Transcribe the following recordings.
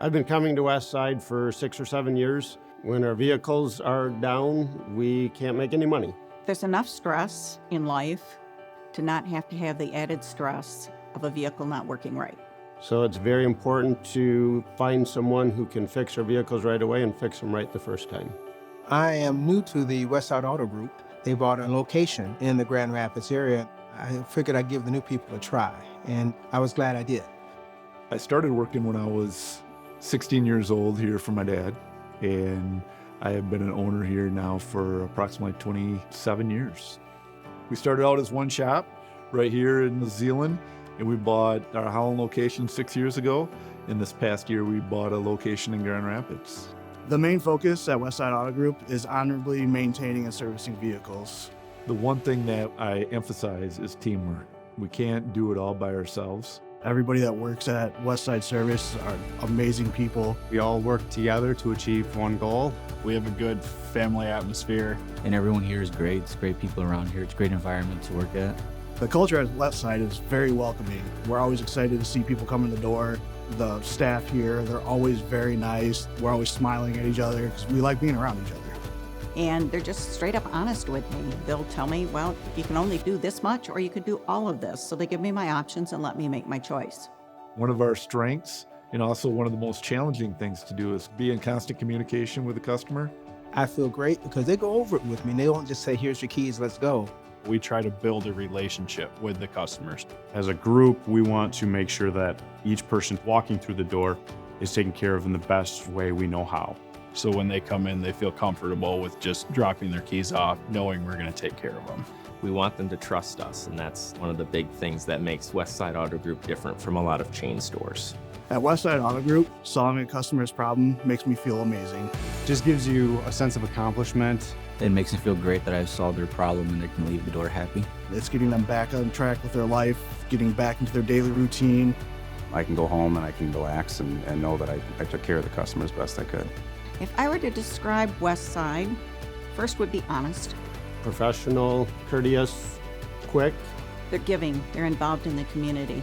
I've been coming to Westside for 6 or 7 years. When our vehicles are down, we can't make any money. There's enough stress in life to not have to have the added stress of a vehicle not working right. So it's very important to find someone who can fix our vehicles right away and fix them right the first time. I am new to the Westside Auto Group. They bought a location in the Grand Rapids area. I figured I'd give the new people a try, and I was glad I did. I started working when I was 16 years old here for my dad, and I have been an owner here now for approximately 27 years. We started out as one shop right here in New Zealand, and we bought our Holland location 6 years ago. And this past year, we bought a location in Grand Rapids. The main focus at Westside Auto Group is honorably maintaining and servicing vehicles. The one thing that I emphasize is teamwork. We can't do it all by ourselves. Everybody that works at Westside Service are amazing people. We all work together to achieve one goal. We have a good family atmosphere. And everyone here is great. It's great people around here. It's a great environment to work at. The culture at Westside is very welcoming. We're always excited to see people come in the door. The staff here, they're always very nice. We're always smiling at each other because we like being around each other. And they're just straight up honest with me. They'll tell me, well, you can only do this much or you could do all of this. So they give me my options and let me make my choice. One of our strengths, and also one of the most challenging things to do, is be in constant communication with the customer. I feel great because they go over it with me. They don't just say, here's your keys, let's go. We try to build a relationship with the customers. As a group, we want to make sure that each person walking through the door is taken care of in the best way we know how. So when they come in, they feel comfortable with just dropping their keys off, knowing we're going to take care of them. We want them to trust us, and that's one of the big things that makes Westside Auto Group different from a lot of chain stores. At Westside Auto Group, solving a customer's problem makes me feel amazing. Just gives you a sense of accomplishment. It makes me feel great that I've solved their problem and they can leave the door happy. It's getting them back on track with their life, getting back into their daily routine. I can go home and I can relax and know that I took care of the customer as best I could. If I were to describe Westside, first would be honest. Professional, courteous, quick. They're giving. They're involved in the community.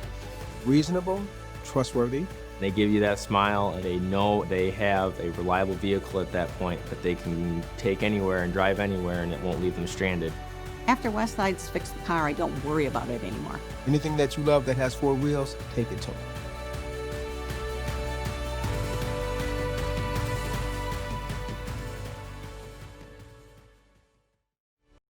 Reasonable, trustworthy. They give you that smile, and they know they have a reliable vehicle at that point that they can take anywhere and drive anywhere, and it won't leave them stranded. After Westside's fixed the car, I don't worry about it anymore. Anything that you love that has 4 wheels, take it to them.